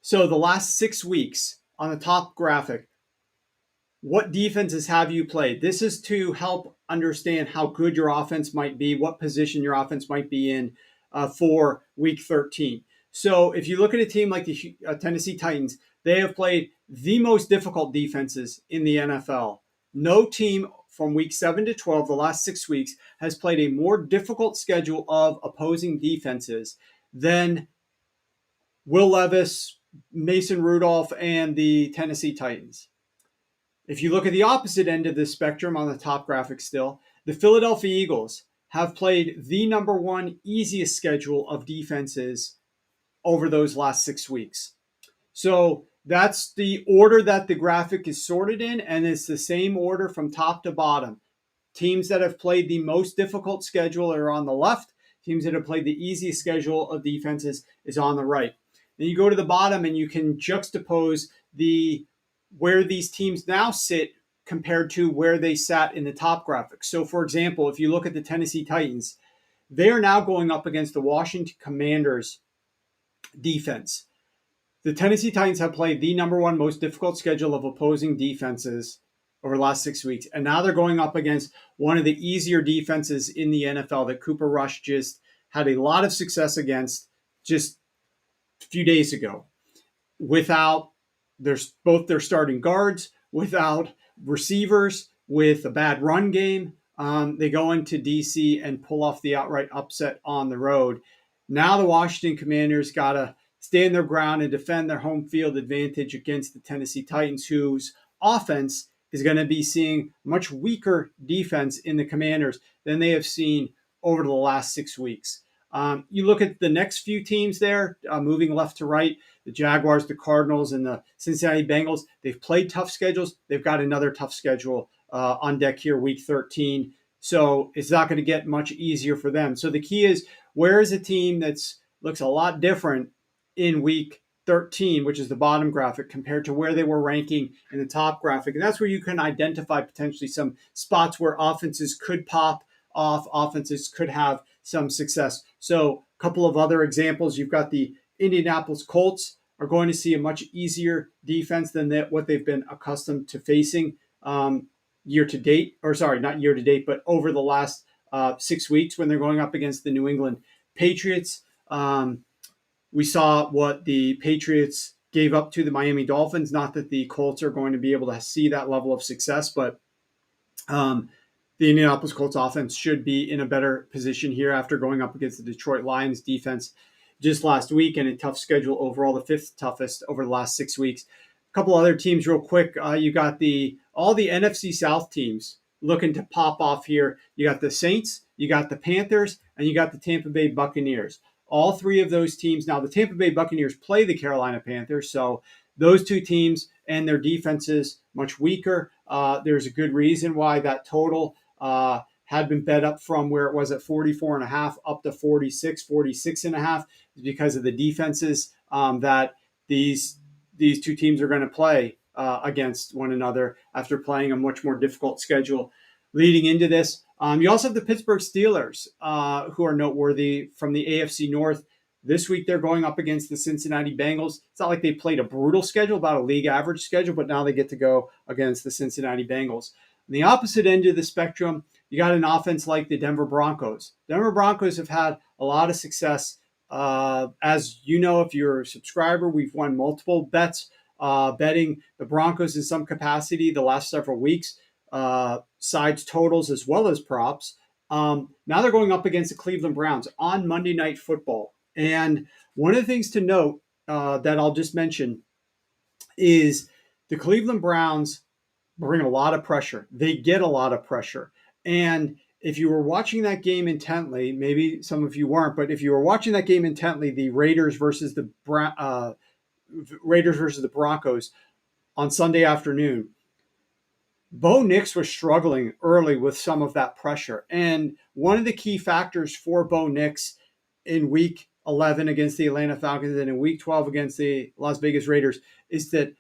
So the last 6 weeks on the top graphic, what defenses have you played? This is to help understand how good your offense might be, what position your offense might be in for week 13. So if you look at a team like the Tennessee Titans, they have played the most difficult defenses in the NFL. No team from week 7 to 12, the last 6 weeks, has played a more difficult schedule of opposing defenses than Will Levis, Mason Rudolph, and the Tennessee Titans. If you look at the opposite end of the spectrum on the top graphic still, the Philadelphia Eagles have played the number one easiest schedule of defenses over those last 6 weeks. So that's the order that the graphic is sorted in, and it's the same order from top to bottom. Teams that have played the most difficult schedule are on the left. Teams that have played the easiest schedule of defenses is on the right. Then you go to the bottom and you can juxtapose where these teams now sit compared to where they sat in the top graphic. So, for example, if you look at the Tennessee Titans, they are now going up against the Washington Commanders defense. The Tennessee Titans have played the number one most difficult schedule of opposing defenses over the last 6 weeks. And now they're going up against one of the easier defenses in the NFL that Cooper Rush just had a lot of success against just a few days ago without both their starting guards, without receivers, with a bad run game. They go into DC and pull off the outright upset on the road. Now the Washington Commanders got to stand their ground and defend their home field advantage against the Tennessee Titans, whose offense is going to be seeing much weaker defense in the Commanders than they have seen over the last 6 weeks. You look at the next few teams there, moving left to right, the Jaguars, the Cardinals, and the Cincinnati Bengals. They've played tough schedules. They've got another tough schedule on deck here, week 13. So it's not going to get much easier for them. So the key is, where is a team that looks a lot different in week 13, which is the bottom graphic, compared to where they were ranking in the top graphic? And that's where you can identify potentially some spots where offenses could pop off, offenses could have some success. So a couple of other examples. You've got the Indianapolis Colts are going to see a much easier defense than what they've been accustomed to facing year to date, or sorry, not year to date, but over the last 6 weeks when they're going up against the New England Patriots. We saw what the Patriots gave up to the Miami Dolphins. Not that the Colts are going to be able to see that level of success, but the Indianapolis Colts offense should be in a better position here after going up against the Detroit Lions defense just last week, and a tough schedule overall, the fifth toughest over the last 6 weeks. A couple other teams real quick. You got all the NFC South teams looking to pop off here. You got the Saints, you got the Panthers, and you got the Tampa Bay Buccaneers. All three of those teams. Now, the Tampa Bay Buccaneers play the Carolina Panthers, so those two teams and their defenses much weaker. There's a good reason why that total had been bet up from where it was at 44.5 up to 46.5 is because of the defenses that these two teams are going to play against one another after playing a much more difficult schedule leading into this. You also have the Pittsburgh Steelers, who are noteworthy from the AFC North. This week, they're going up against the Cincinnati Bengals. It's not like they played a brutal schedule, about a league average schedule, but now they get to go against the Cincinnati Bengals. On the opposite end of the spectrum, you got an offense like the Denver Broncos. Denver Broncos have had a lot of success. As you know, if you're a subscriber, we've won multiple bets betting the Broncos in some capacity the last several weeks, sides totals as well as props. Now they're going up against the Cleveland Browns on Monday Night Football. And one of the things to note that I'll just mention is the Cleveland Browns bring a lot of pressure. They get a lot of pressure. And if you were watching that game intently, maybe some of you weren't, but if you were watching that game intently, the Raiders versus the Broncos on Sunday afternoon, Bo Nix was struggling early with some of that pressure. And one of the key factors for Bo Nix in week 11 against the Atlanta Falcons and in week 12 against the Las Vegas Raiders is that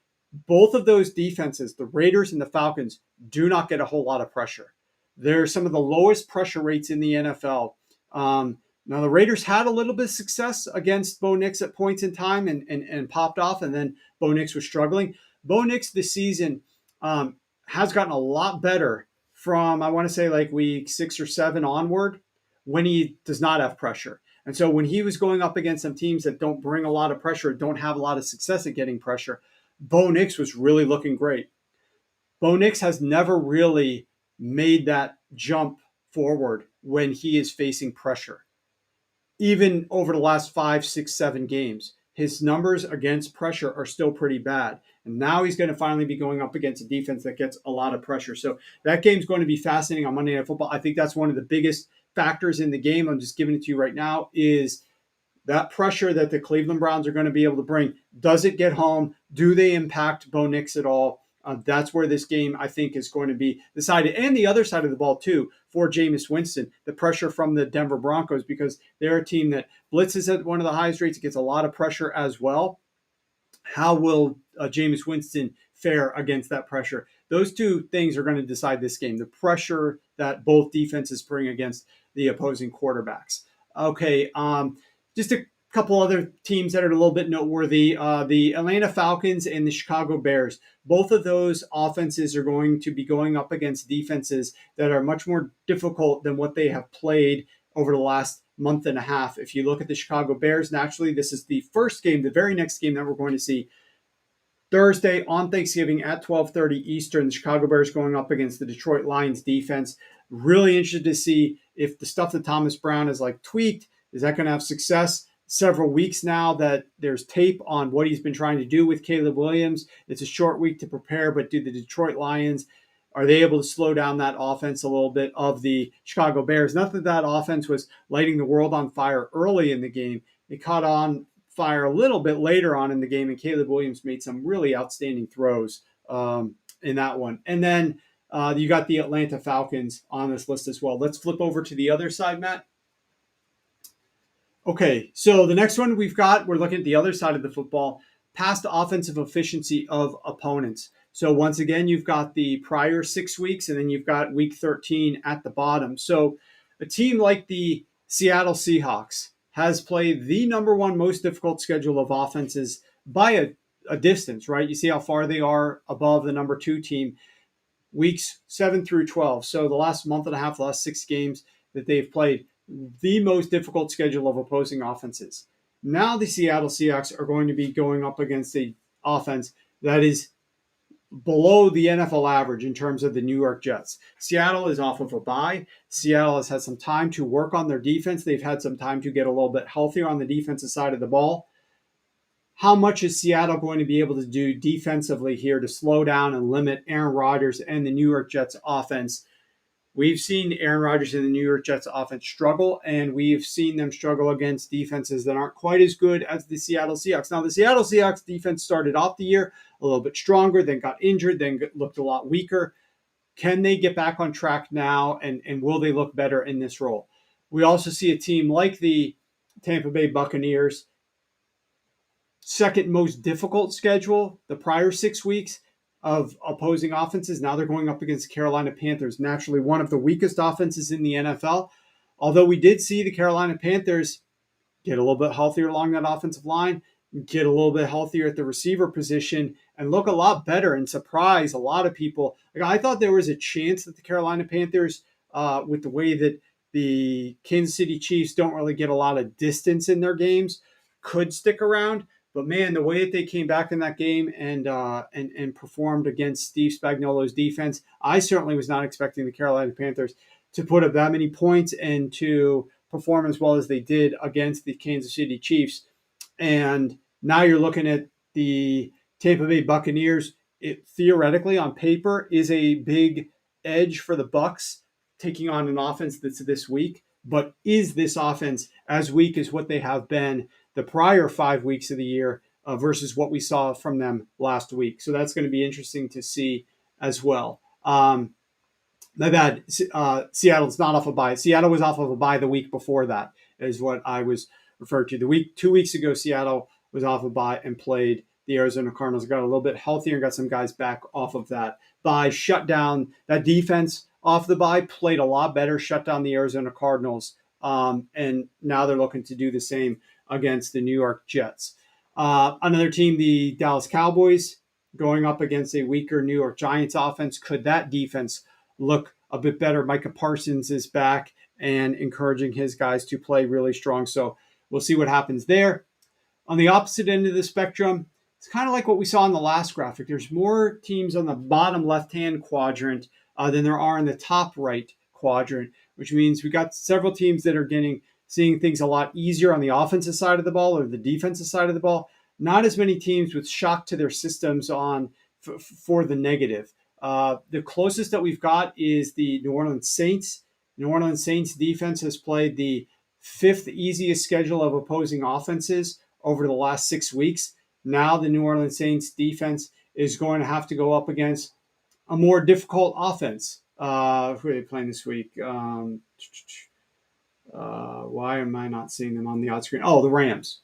both of those defenses, the Raiders and the Falcons, do not get a whole lot of pressure. They're some of the lowest pressure rates in the NFL. Now, the Raiders had a little bit of success against Bo Nix at points in time and popped off, and then Bo Nix was struggling. Bo Nix this season has gotten a lot better from, I want to say, like week 6 or 7 onward when he does not have pressure. And so when he was going up against some teams that don't bring a lot of pressure, don't have a lot of success at getting pressure, Bo Nix was really looking great. Bo Nix has never really made that jump forward when he is facing pressure. Even over the last 5, 6, 7 games, his numbers against pressure are still pretty bad. And now he's going to finally be going up against a defense that gets a lot of pressure. So that game's going to be fascinating on Monday Night Football. I think that's one of the biggest factors in the game. I'm just giving it to you right now is that pressure that the Cleveland Browns are going to be able to bring. Does it get home? Do they impact Bo Nix at all? That's where this game, I think, is going to be decided. And the other side of the ball, too, for Jameis Winston, the pressure from the Denver Broncos, because they're a team that blitzes at one of the highest rates. It gets a lot of pressure as well. How will Jameis Winston fare against that pressure? Those two things are going to decide this game, the pressure that both defenses bring against the opposing quarterbacks. Okay, just a couple other teams that are a little bit noteworthy. The Atlanta Falcons and the Chicago Bears. Both of those offenses are going to be going up against defenses that are much more difficult than what they have played over the last month and a half. If you look at the Chicago Bears, naturally, this is the first game, the very next game that we're going to see Thursday on Thanksgiving at 12:30 Eastern. The Chicago Bears going up against the Detroit Lions defense. Really interested to see if the stuff that Thomas Brown has tweaked, is that going to have success? Several weeks now that there's tape on what he's been trying to do with Caleb Williams. It's a short week to prepare, but do the Detroit Lions, are they able to slow down that offense a little bit of the Chicago Bears? Not that that offense was lighting the world on fire early in the game. It caught on fire a little bit later on in the game, and Caleb Williams made some really outstanding throws in that one. And then you got the Atlanta Falcons on this list as well. Let's flip over to the other side, Matt. Okay, so the next one we're looking at the other side of the football, past offensive efficiency of opponents. So once again, you've got the prior 6 weeks, and then you've got week 13 at the bottom. So a team like the Seattle Seahawks has played the number one most difficult schedule of offenses by a distance, right? You see how far they are above the number 2 team, weeks 7 through 12. So the last month and a half, the last 6 games that they've played, the most difficult schedule of opposing offenses. Now the Seattle Seahawks are going to be going up against the offense that is below the NFL average in terms of the New York Jets. Seattle is off of a bye. Seattle has had some time to work on their defense. They've had some time to get a little bit healthier on the defensive side of the ball. how much is Seattle going to be able to do defensively here to slow down and limit Aaron Rodgers and the New York Jets offense? We've seen Aaron Rodgers and the New York Jets offense struggle, and we've seen them struggle against defenses that aren't quite as good as the Seattle Seahawks. Now, the Seattle Seahawks defense started off the year a little bit stronger, then got injured, then looked a lot weaker. Can they get back on track now, and will they look better in this role? We also see a team like the Tampa Bay Buccaneers, second most difficult schedule the prior 6 weeks of opposing offenses. Now they're going up against Carolina Panthers, naturally one of the weakest offenses in the NFL. Although we did see the Carolina Panthers get a little bit healthier along that offensive line, get a little bit healthier at the receiver position, and look a lot better and surprise a lot of people. Like, I thought there was a chance that the Carolina Panthers, with the way that the Kansas City Chiefs don't really get a lot of distance in their games, could stick around. But man, the way that they came back in that game and performed against Steve Spagnuolo's defense, I certainly was not expecting the Carolina Panthers to put up that many points and to perform as well as they did against the Kansas City Chiefs. And now you're looking at the Tampa Bay Buccaneers. It theoretically, on paper, is a big edge for the Bucs taking on an offense that's this weak. But is this offense as weak as what they have been the prior 5 weeks of the year versus what we saw from them last week? So that's going to be interesting to see as well. My bad. Seattle's not off a bye. Seattle was off of a bye the week before that, is what I was referred to. 2 weeks ago, Seattle was off a bye and played the Arizona Cardinals. Got a little bit healthier and got some guys back off of that bye. Shut down that defense off the bye, played a lot better, shut down the Arizona Cardinals. And now they're looking to do the same against the New York Jets. Another team, the Dallas Cowboys, going up against a weaker New York Giants offense. Could that defense look a bit better? Micah Parsons is back and encouraging his guys to play really strong. So we'll see what happens there. On the opposite end of the spectrum, it's kind of like what we saw in the last graphic. There's more teams on the bottom left-hand quadrant than there are in the top right quadrant, which means we got several teams that are seeing things a lot easier on the offensive side of the ball or the defensive side of the ball. Not as many teams with shock to their systems for the negative. The closest that we've got is the New Orleans Saints. New Orleans Saints defense has played the fifth easiest schedule of opposing offenses over the last 6 weeks. Now the New Orleans Saints defense is going to have to go up against a more difficult offense. Who are they playing this week? Why am I not seeing them on the odds screen? Oh, the Rams.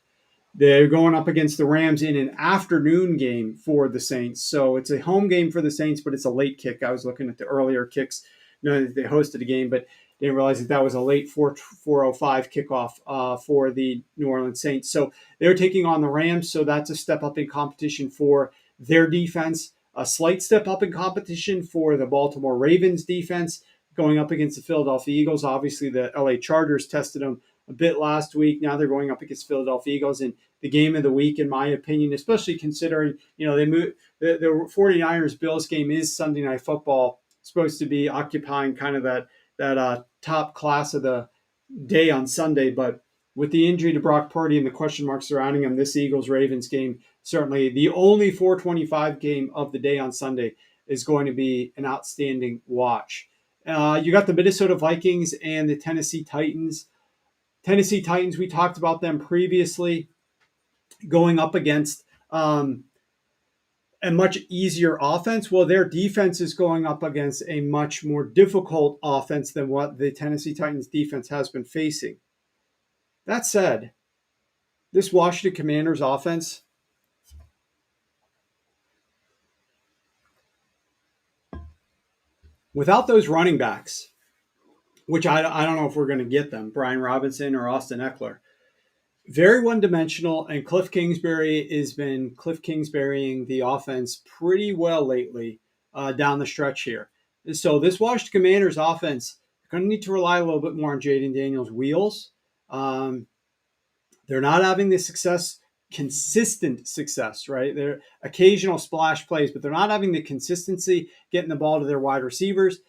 They're going up against the Rams in an afternoon game for the Saints. So it's a home game for the Saints, but it's a late kick. I was looking at the earlier kicks. They hosted a game, but didn't realize that was a late 4:05 kickoff for the New Orleans Saints. So they're taking on the Rams. So that's a step up in competition for their defense. A slight step up in competition for the Baltimore Ravens defense going up against the Philadelphia Eagles. Obviously, the LA Chargers tested them a bit last week. Now they're going up against Philadelphia Eagles in the game of the week, in my opinion, especially considering, they moved the 49ers Bills game is Sunday Night Football, supposed to be occupying kind of that top class of the day on Sunday. But with the injury to Brock Purdy and the question marks surrounding him, this Eagles-Ravens game, certainly the only 425 game of the day on Sunday, is going to be an outstanding watch. You got the Minnesota Vikings and the Tennessee Titans. Tennessee Titans, we talked about them previously, going up against a much easier offense. Well, their defense is going up against a much more difficult offense than what the Tennessee Titans defense has been facing. That said, this Washington Commanders offense, without those running backs, which I don't know if we're going to get them, Brian Robinson or Austin Eckler, very one-dimensional, and Cliff Kingsbury has been Cliff Kingsburying the offense pretty well lately down the stretch here. So this Washington Commanders offense, they're going to need to rely a little bit more on Jaden Daniels' wheels. They're not having the consistent success, right? They're occasional splash plays, but they're not having the consistency getting the ball to their wide receivers.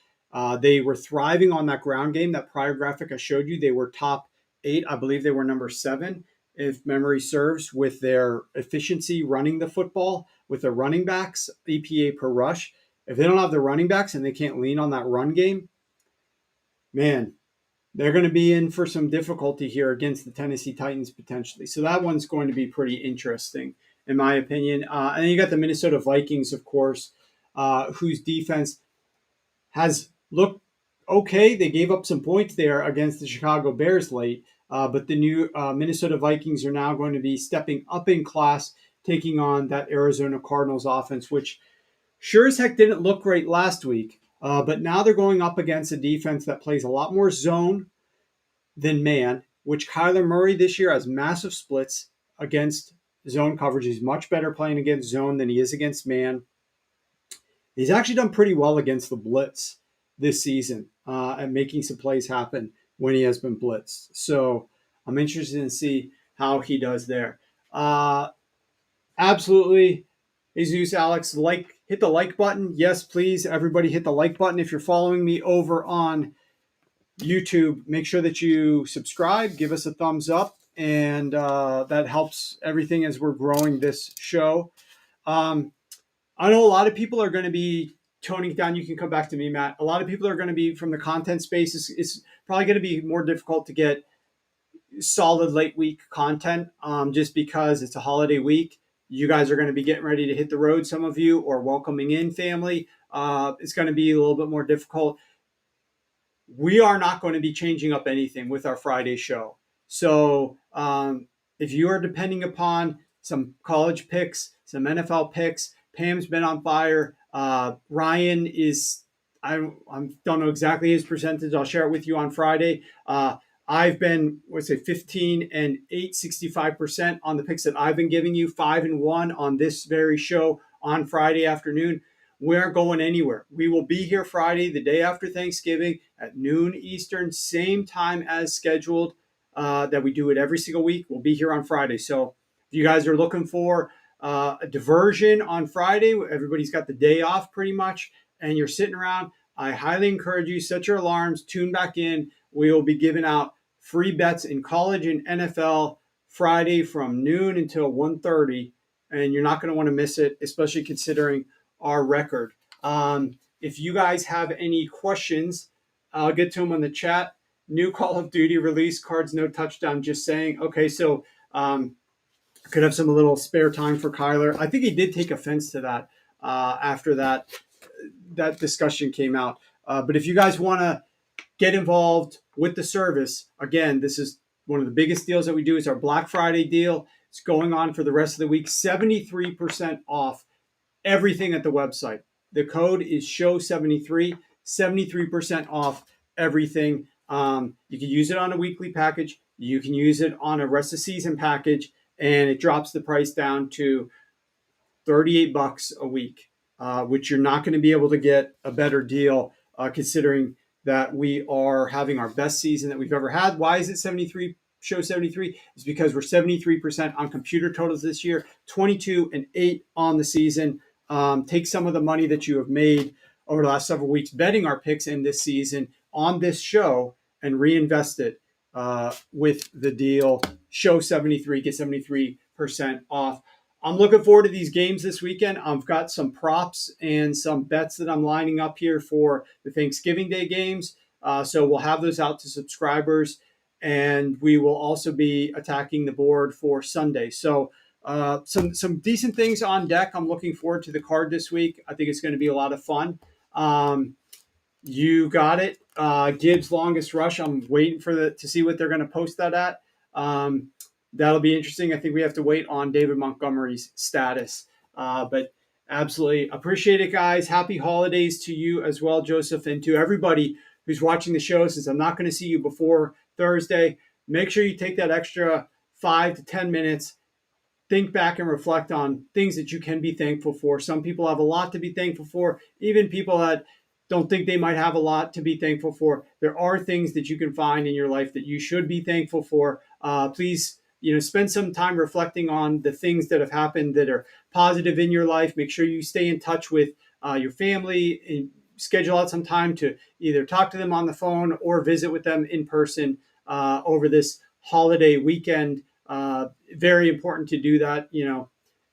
They were thriving on that ground game. That prior graphic I showed you, they were top 8. I believe they were number 7 if memory serves, with their efficiency running the football with their running backs, EPA per rush. If they don't have the running backs and they can't lean on that run game, man, they're going to be in for some difficulty here against the Tennessee Titans potentially. So that one's going to be pretty interesting, in my opinion. And then you got the Minnesota Vikings, of course, whose defense has looked okay. They gave up some points there against the Chicago Bears late, but the new Minnesota Vikings are now going to be stepping up in class, taking on that Arizona Cardinals offense, which sure as heck didn't look great last week. But now they're going up against a defense that plays a lot more zone than man, which Kyler Murray this year has massive splits against zone coverage. He's much better playing against zone than he is against man. He's actually done pretty well against the blitz this season at making some plays happen when he has been blitzed. So I'm interested to see how he does there. Absolutely. Jesus, Alex, hit the like button. Yes, please. Everybody hit the like button. If you're following me over on YouTube, make sure that you subscribe, give us a thumbs up, and that helps everything as we're growing this show. I know a lot of people are going to be toning it down. You can come back to me, Matt. A lot of people are going to be from the content space. It's probably going to be more difficult to get solid late week content just because it's a holiday week. You guys are going to be getting ready to hit the road, some of you, or welcoming in family. It's going to be a little bit more difficult. We are not going to be changing up anything with our Friday show. So if you are depending upon some college picks, some NFL picks, Pam's been on fire. Ryan is, I don't know exactly his percentage. I'll share it with you on Friday. I've been, 15 and 8, 65% on the picks that I've been giving you, 5 and 1 on this very show on Friday afternoon. We aren't going anywhere. We will be here Friday, the day after Thanksgiving at noon Eastern, same time as scheduled that we do it every single week. We'll be here on Friday. So if you guys are looking for a diversion on Friday, everybody's got the day off pretty much, and you're sitting around, I highly encourage you, set your alarms, tune back in. We will be giving out free bets in college and NFL Friday from noon until 1:30, and you're not going to want to miss it, especially considering our record. If you guys have any questions, I'll get to them on the chat. New Call of Duty release, cards, no touchdown, just saying. Okay, so could have some little spare time for Kyler. I think he did take offense to that after that discussion came out. But if you guys want to get involved with the service, again, this is one of the biggest deals that we do. Is our Black Friday deal. It's going on for the rest of the week. 73% off everything at the website. The code is SHOW73, 73% off everything. You can use it on a weekly package. You can use it on a rest of season package, and it drops the price down to $38 a week, which you're not going to be able to get a better deal considering that we are having our best season that we've ever had. Why is it 73? Show 73 is because we're 73% on computer totals this year, 22 and 8 on the season. Take some of the money that you have made over the last several weeks betting our picks in this season on this show and reinvest it with the deal. Show 73, get 73% off. I'm looking forward to these games this weekend. I've got some props and some bets that I'm lining up here for the Thanksgiving Day games. So we'll have those out to subscribers, and we will also be attacking the board for Sunday. So some decent things on deck. I'm looking forward to the card this week. I think it's going to be a lot of fun. You got it. Gibbs longest rush. I'm waiting to see what they're going to post that at. That'll be interesting. I think we have to wait on David Montgomery's status. But absolutely appreciate it, guys. Happy holidays to you as well, Joseph, and to everybody who's watching the show. Since I'm not going to see you before Thursday, make sure you take that extra 5 to 10 minutes. Think back and reflect on things that you can be thankful for. Some people have a lot to be thankful for. Even people that don't think they might have a lot to be thankful for. There are things that you can find in your life that you should be thankful for. Please, spend some time reflecting on the things that have happened that are positive in your life. Make sure you stay in touch with your family and schedule out some time to either talk to them on the phone or visit with them in person over this holiday weekend. Very important to do that.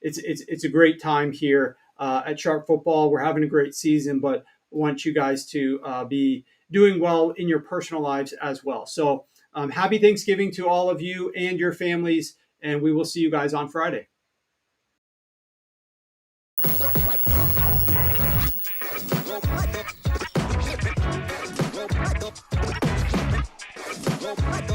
It's a great time here at Sharp Football. We're having a great season, but want you guys to be doing well in your personal lives as well. So happy Thanksgiving to all of you and your families, and we will see you guys on Friday. Well,